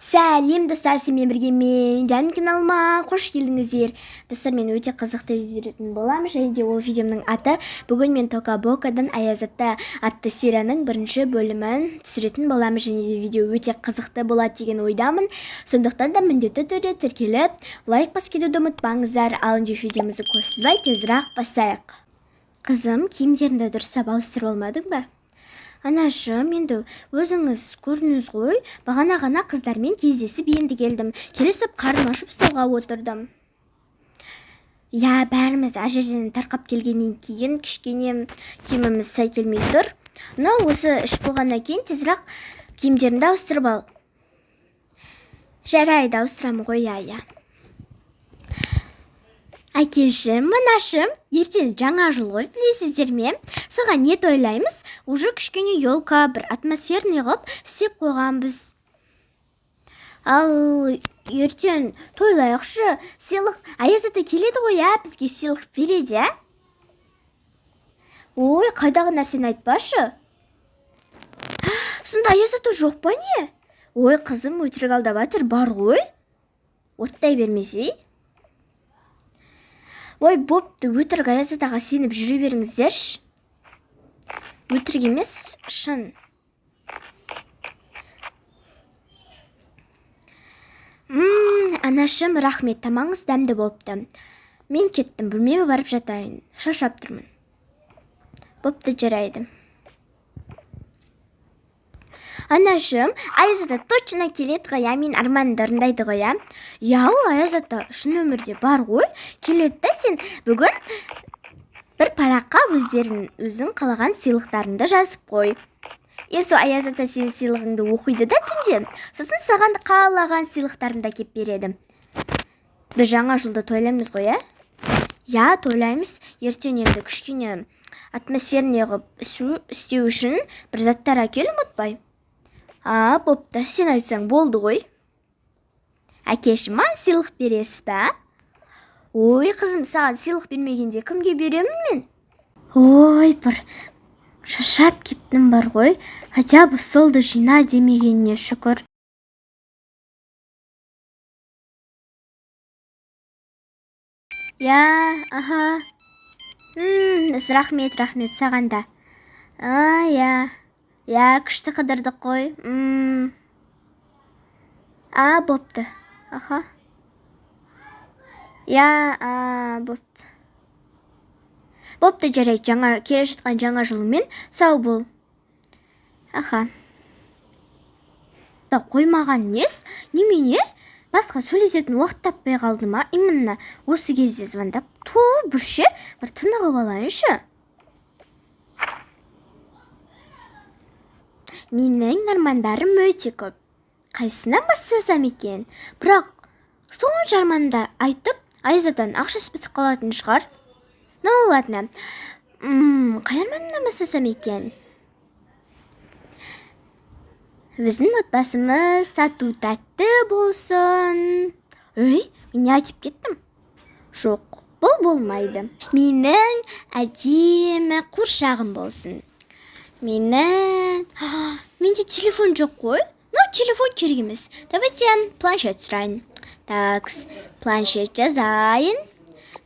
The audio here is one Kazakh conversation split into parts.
Сәлем достар, сенімен бірге мен Жаным каналыма қош келдіңіздер. Достар, мен өте қызықты видео түсіретін боламын, және де ол видеомның аты бүгін мен Тока Бокадан Аяз ата атты серияның бірінші бөлімін түсіретін боламын, және де видео өте қызықты болады деген ойдамын. Сондықтан да міндетті түрде тіркеліп, лайк басып кетуді ұмытпаңыздар. Ал енді видеомызды көп созбай тезірек бастайық. Қызым, киімдеріңді дұрыстап ауыстырып алмадың ба? Анашым, енді өзіңіз көрдіңіз ғой, бағана ғана қыздармен кездесіп енді келдім. Келесіп қарным ашып столға отырдым. Я, бәріміз әжерден тарқап келгеннен кейін кішкене киіміміз сай келмей тұр. Но осы іш болғаннан кейін тезірек киімдеріңді ауыстырып ал. Жарайды, ауыстырамын ғой, я. Әкешім, манашым, ертең жаңа жыл ғой, білесіздер ме? Соған не тойлаймыз? Уже кішкене елка, бір атмосферный ғып істеп қойғанбыз. Ал ертең тойлайықшы, сыйлық Аяз ата келеді ғой, бізге сыйлық береді, Ой, қайдағы нәрсені айтпашы. Сонда Аяз ата жоқ па не? Ой, қызым, өтірік алдап жатыр, бар ғой. Оттай бермесе. Ой, бопты, өтірік Аяз атаға сеніп жүре беріңіздерші. Өтірік емес, шын. Анашым, рахмет, тамаңыз дәмді болыпты. Мен кеттім, бөлмеме барып жатайын, шаршап тұрмын. Бопты, жарайды. Анашым, Аяз ата точно келеді ғой, мен арманымды орындайды ғой, Я, ол Аяз ата шын өмірде бар ғой, келеді да, сен бүгін бір параққа өзің қалаған сыйлықтарыңды жазып қой. Сол Аяз ата сен сыйлығыңды оқиды да түнде, сосын саған қалаған сыйлықтарыңды кеп береді. Біз жаңа жылды тойлаймыз ғой, Я, тойлаймыз. Ертең енді кішкене атмосферный ғып істеу үшін бір заттар әкел ұмытпай. Бопты, сен айтсаң болды ғой. Әкешім, сыйлық бересіз бә? Ой, қызым, саған сыйлық бермегенде кімге беремін мен? Ой, бір шаршап кеттім бар ғой. Хотя бы столды жина демегеніне шүкір. Я, аха. Рахмет саған да. Я, күшті қыдырдық қой. Бопты. Аха. Я, бопты. Бопты, жарайды, келе жатқан жаңа жылымен сау бол. Аха. Да қоймаған нес? Немене? Басқа сөйлесетін уақыт таппай қалды ма? Именно осы кезде звондап, бүрше, бір тынығып алайыншы. Менің армандарым өте көп. Қайсынан бастасам екен? Бірақ соңғы арманды айтып, Аяз атадан ақша списіп қалатын шығар. Ну, ладно. Қай арманынан бастасам екен? Біздің отбасымыз тату-тәтті болсын. Мен не айтып кеттім? Жоқ, бұл болмайды. Менің әдемі қуыршағым болсын. Менде телефон жоқ қой. Телефон керек емес. Давайте планшет сұрайын. Такс, планшет жазайын.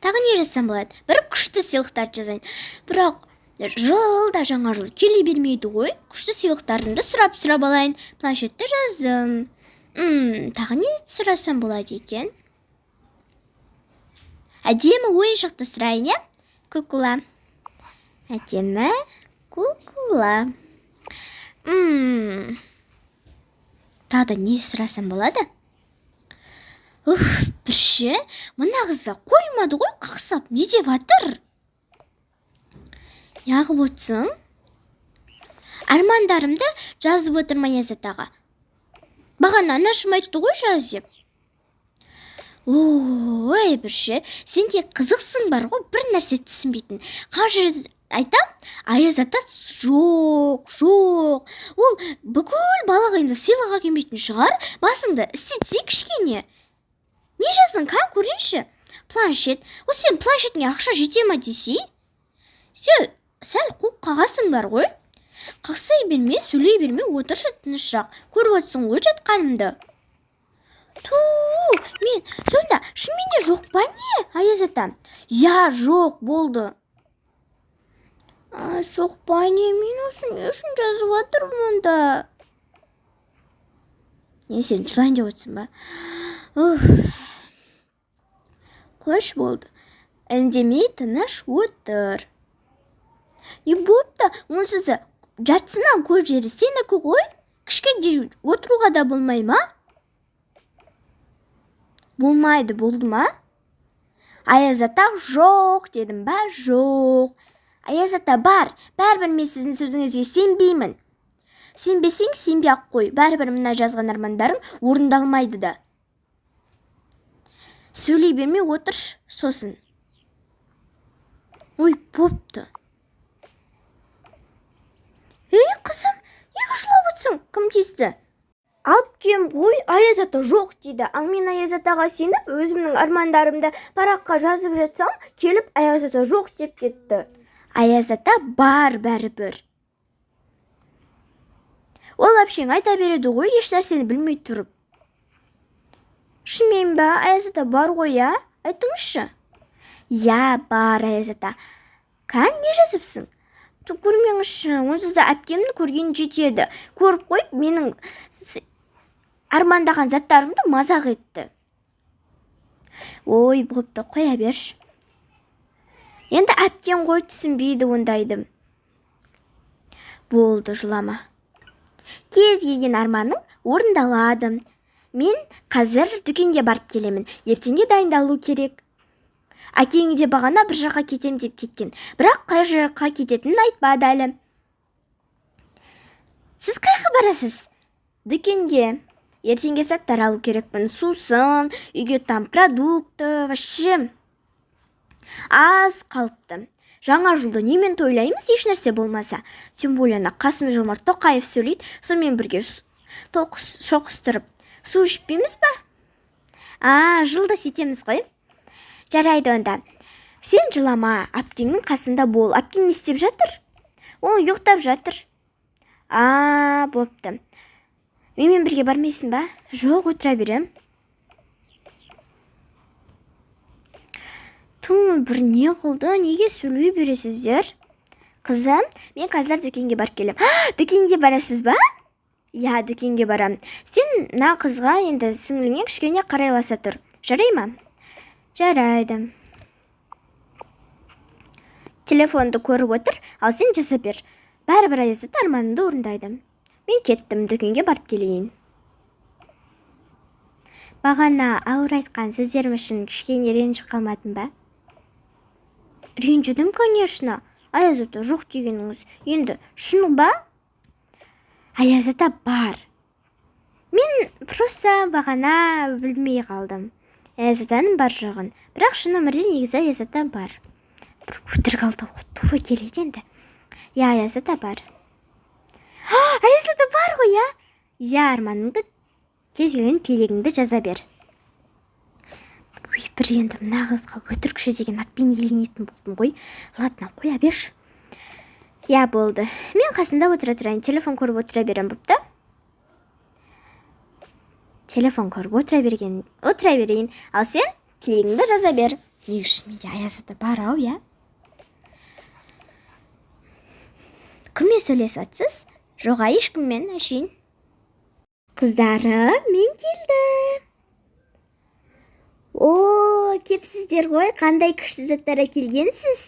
Тағы не жазсам болады? Бір күшті сыйлықтар жазайын. Бірақ жылда жаңа жыл келе бермейді ғой. Күшті сыйлықтарымды сұрап алайын. Планшетті жаздым. Тағы не сұрасам болады екен? Әдемі ойыншықты сұрайын, Кукла. Әдемі кукла. Тағы не сұрасам болады? Бірше, мұна қызға қоймады ғой, қақсап, не деп атыр? Неғып өтсің? Армандарымды жазып отырма Аяз атаға. Бағана анашым айтты ғой жаз деп. Ой, бірше, сен тек қызықсың бар ғой, бір нәрсе түсінбейтін. Қанша айтам, Аяз ата жоқ. Ол бүкіл балағайында сыйлыға келмейтін шығар, басыңды істетсе кішкене. Не жазың, көрейінші? Планшет. Сен планшетіңе ақша жете ма десе? Сен сәл қуып қағасың бар ғой. Қақсай берме, сөйлей берме, отыршы тыныштырақ. Көріп отырсың ғой жатқанымды. мен сонда шынымен жоқ па не, Аяз ата? Я, жоқ болды. Жоқ па не, мен осы не үшін жазып жатырмын онда? Не, сен жылайын деп отырсың ба? Қош болды. Үндемей тыныш отыр. Не болыпты? Онсыз да жартысынан көп жері сенікі ғой. Кішкене отыруға да болмай ма? Болмайды, болды ма? Аяз ата, жоқ дедім ба? Жоқ. Аяз ата, бар. Бәрібір мен сіздің сөзіңізге сенбеймін. Сенбесең, сенбей-ақ қой. Бәрібір мына жазған армандарың орындалмайды да. Сөйлей бермей отырш, сосын. Ой, бопты. Қызым, неге жылап отырсың? Кім тиісті? Алып кем ғой, Аяз ата жоқ дейді. Ал мен Аяз атаға сеніп, өзімнің армандарымды параққа жазып жатсам, келіп Аяз ата жоқ деп кетті. Аяз ата бар бәрібір. Ол әпшең айта береді ғой, еш нәрсені білмей тұрып. Шынымен ба, Аяз ата бар ғой, я? Айтыңызшы. Я, бар Аяз ата. Не жазыпсың? Көрмеңізші, онсыз да әпкемді көрген жетеді. Көріп қойып, менің армандаған заттарымды мазақ етті. Ой, болыпты, қоя берші. Енді әпкем ғой түсінбейді ондайды. Болды, жылама. Кез келген арманың орындалады. Мен қазір дүкенге барып келемін. Ертеңге дайындалу керек. Әкең де бағана бір жаққа кетем деп кеткен. Бірақ қай жаққа кететінін айтпады әлі. Сіз қайға барасыз? Дүкенге. Ертеңге заттар алу керекпін. Сусын, үйге там продукты, вообще аз қалыпты. Жаңа жылды немен тойлаймыз, еш нәрсе болмаса. Тем более Қасым-Жомарт Тоқаев сөйлейді, сонымен бірге шоқыстырып су ішпейміз ба? Жылды сетеміз ғой. Жарайды онда. Сен жылама, әпкеңнің қасында бол. Әпкең не істеп жатыр? Ол ұйықтап жатыр. Бопты. Менімен бірге бармайсың ба? Жоқ, отыра берем. Бір не қылды? Неге сөйлей бересіздер? Қызым, мен қазір дүкенге барып келем. Дүкенге барасыз ба? Я, дүкенге барам. Сен на қызға енді сіңліңе кішкене қарайласа тұр. Жарай ма? Жарайды. Телефонды көріп отыр, ал сен жазып бер. Бәрібір Аяз ата арманымды орындайды. Мен кеттім, дүкенге барып келейін. Бағана ауыр айтқан сөздерім үшін кішкене ренжіп қалмадың ба? Ренжідім, конечно. Аяз ата жоқ дегеніңіз енді шын ба? Аяз ата бар. Мен просто бағана білмей қалдым. Аяз атаның бар жоғын. Бірақ шын өмірде негізі Аяз ата бар. Бір өтірік алды, тура келеді енді. Я, Аяз ата бар. Аяз ата бар ғой, я? Я, арманыңды, кез келген тілегіңді жаза бер. Бір енді мына қызға өтірікші деген атпен еленетін болдым ғой. Ладно, қоя берші. Я, болды. Мен қасында отыра тұрайын, телефон көріп отыра берем бұпты. Телефон көріп отыра берейін. Ал сен тілегіңді жаза бер. Неге шынымен де Аяз ата бар ау, я? Кіммен сөйлесіп жатсыз? Жоға, ешкіммен, әшейін. Қыздары, мен келдім. Кепсіздер ғой, қандай күшті заттар әкелгенсіз?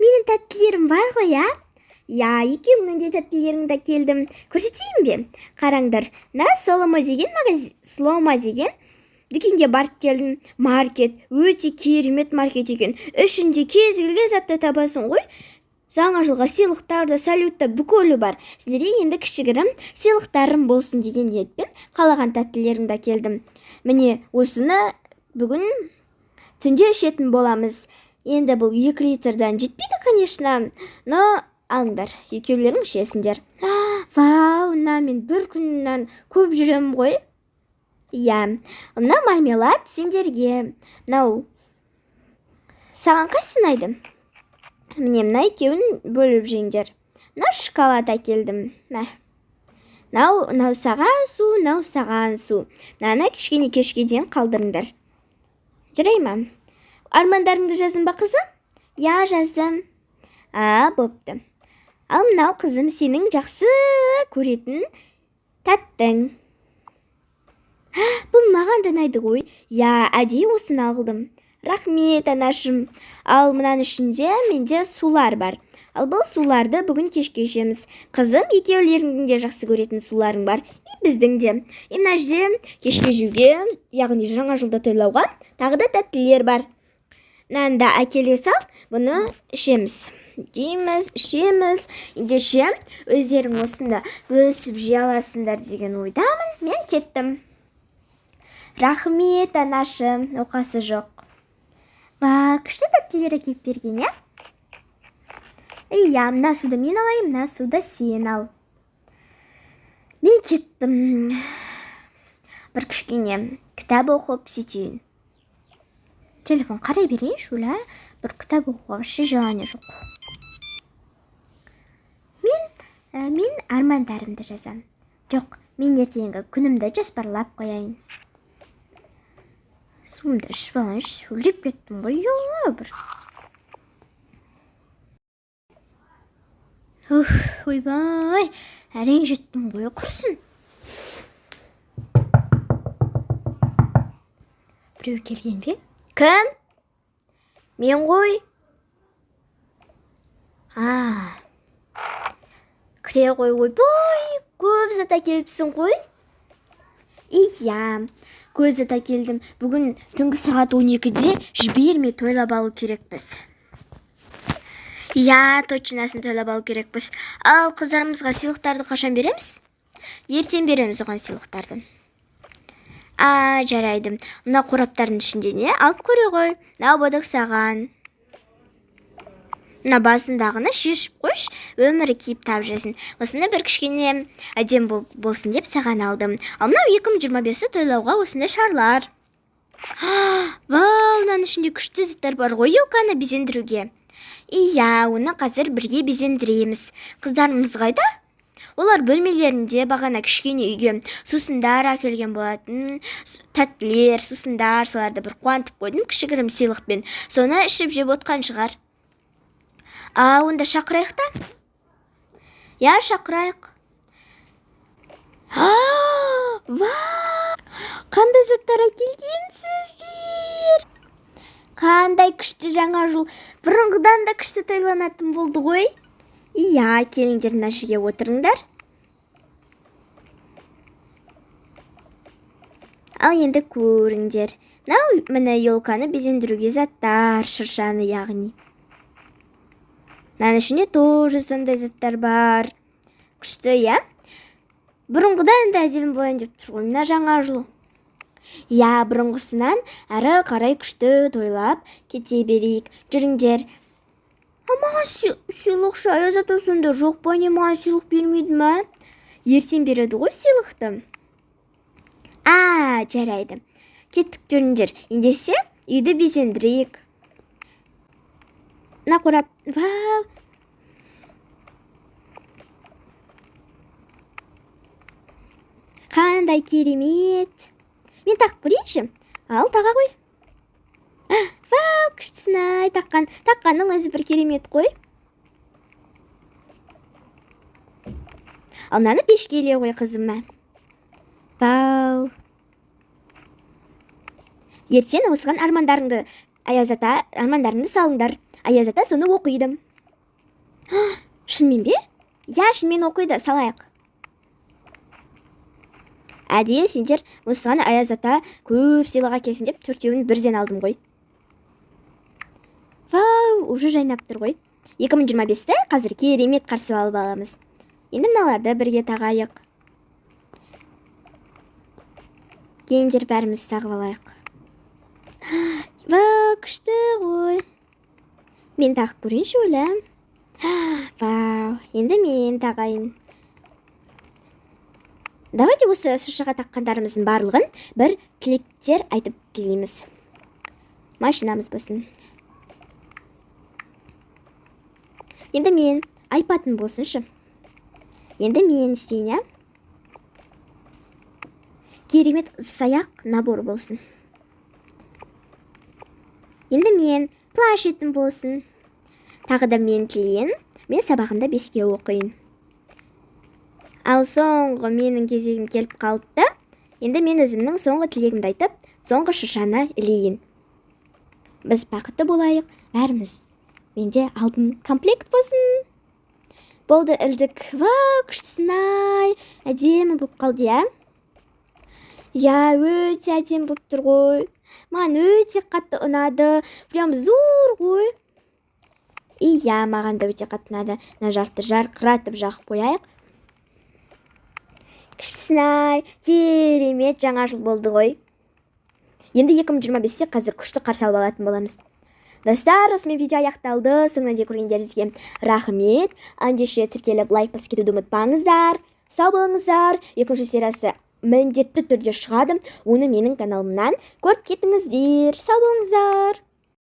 Менің тәттілерім бар ғой, я? Я, екеуіңнің де тәттілеріңді келдім. Көрсетейін бе? Қараңдар, Слома деген дүкенге барып келдім. Маркет, өте керемет маркет екен. Ішінде кез келген затты табасың ғой. Жаңа жылға сыйлықтарда, салютта бүкілі бар. Сіздерге енді кішігірім сыйлықтарым болсын деген ниетпен қалаған тәттілерімді келдім. Міне, осыны бүгін түнде ішетін боламыз. Енді бұл 2 литрдан жетпейді, конечно, но алыңдар, екеулерің ішесіңдер. Вау, мен бір күннен көп жүрем ғой. Я, мына мармелад сендерге. Мынау саған қайсысын ұнайды? Міне, мына екеуін бөліп жеңдер. Мына шоколад әкелдім. Нау саған су, нау саған су. Мынаны кішкене кешке дейін қалдырыңдар. Жарай ма? Армандарыңды жаздың ба, қызым? Я, жаздым. Бопты. Ал мынау қызым сенің жақсы көретін тәттің. Бұл маған да ұнайды ғой. Я, әдейі осыны алғым. Рахмет, анашым. Ал мынаның ішінде менде сулар бар. Ал бұл суларды бүгін кешке ішеміз. Қызым, екеулеріңнің де жақсы көретін суларың бар. И біздің де. И мына жерде кешке жеуге, яғни жаңа жылда тойлауға тағы да тәттілер бар. Мынаны да әкеле сал, бұны ішеміз. Жейміз, ішеміз. Ендеше өздерің осында бөлісіп жей аласыңдар деген ойдамын. Мен кеттім. Рахмет, анашым. Оқасы жоқ. Күшті тәттілер әкеліп берген, я? Иә, мына суды мен алайын, мына суды сен ал. Мен кеттім. Бір кішкене кітап оқып сөйтейін. Телефон қарай берейін шөлі, бір кітап оқуға вообще желание жоқ. Мен армандарымды жазам. Жоқ, мен ертеңгі күнімді жоспарлап қояйын. Суымды ішіп алайыншы, шөлдеп кеттім ғой, бір. Ойбай, әрең жеттім ғой, құрсын. Біреу келген бе? Кім? Мен ғой. Кіре ғой, ойбай, көп зат әкеліпсің ғой. Иә, көп зат әкелдім. Бүгін түнгі сағат 12-де жібермей тойлап алу керекпіз. Я, точнасын тойлап алу керекпіз. Ал қыздарымызға сыйлықтарды қашан береміз? Ертең береміз оған сыйлықтарды. Жарайды. Мына қораптардың ішінде не? Алып көре ғой. Мына бодық саған. Мына басындағыны шешіп қойш, өмірі кейіп тап жасын. Осыны бір кішкене әдем болсын деп саған алдым. Ал мынау 2025-і тойлауға осындай шарлар. Вау, мынаның ішінде күшті заттар бар ғой, елканы безендіруге. Иә, оны қазір бірге безендіреміз. Қыздарымыз қайда? Олар бөлмелерінде бағана кішкене үйге сусындар әкелген болатын. Тәттілер, сусындар, соларды бір қуантып қойдым кішігірім сыйлықпен. Соны ішіп жеп отқан шығар. Онда шақырайық та? Я, шақырайық. Вау! Қандай заттар әкелгенсіздер? Қандай күшті жаңа жыл. Бұрынғыдан да күшті тойланатын болды ғой. Иә, келіңдер мына жерге отырыңдар. Ал енді көріңдер. Мына елканы безендіруге заттар, шыршаны яғни. Мынаның ішінде тоже сондай заттар бар. Күшті, иә? Бұрынғыдан да әдемі болайын деп тұр ғой, мына жаңа жыл. Я, бұрынғысынан әрі қарай күшті тойлап кете берейік. Жүріңдер. Маған сыйлықшы Аязат осында жоқ па, не маған сыйлық бермейді ма? Ертең береді ғой сыйлықты. Жарайды. Кеттік, жүріңдер. Ендесе үйді безендірейік. Мына қорап. Вау! Қандай керемет. Мен тақып көрейінші. Ал, таға ғой. Вау, күштісін-ай, таққанның өзі бір керемет қой. Ал мынаны пешкеле ғой, қызыма. Вау. Ертең осыған армандарыңды салыңдар. Аязата соны оқиды. Шынымен бе? Я, шынымен оқиды, салайық. Әдейі сендер осыған Аязата көп сыйлық әкелсін деп төртеуін бірден алдым ғой. Вау, уже жайнап тұр ғой. 2025-ті қазір керемет қарсы алып аламыз. Енді мыналарды бірге тағайық. Келіңдер бәріміз тағып алайық. Вау, күшті ғой. Мен тағып көрейінші өлі. Вау, енді мен тағайын. Давайте осы шыршаға таққандарымыздың барлығын бір тілектер айтып тілейміз. Машинамыз болсын. Енді мен айпатын болсыншы. Енді мен істейін, керемет ыдыс-аяқ набор болсын. Енді мен планшетім болсын. Тағы да мен тілейін. Мен сабағымда 5-ке оқиын. Ал соңғы менің кезегім келіп қалыпты. Енді мен өзімнің соңғы тілегімді айтып, соңғы шыршаны ілейін. Біз бақытты болайық, бәріміз. Менде алтын комплект болсын. Болды, ілдік. Күштісін-ай. Әдемі болып қалды, я? Я, өте әдемі болып тұр ғой. Маған өте қатты ұнады. Прям зор ғой. Иә, маған да өте қатты ұнады. Мына жарты жарқыратып жағып қояйық. Күштісін-ай, керемет жаңа жыл болды ғой. Енді 2025-те қазір күшті қарсы алып алатын боламыз. Достар, осымен видео аяқталды. Соңынан дейін көргендеріңізге рахмет. Ендеше тіркеліп лайк басып кетуді ұмытпаңыздар. Сау болыңыздар. Екінші сериясы міндетті түрде шығады. Оны менің каналымнан көріп кетіңіздер. Сау болыңыздар.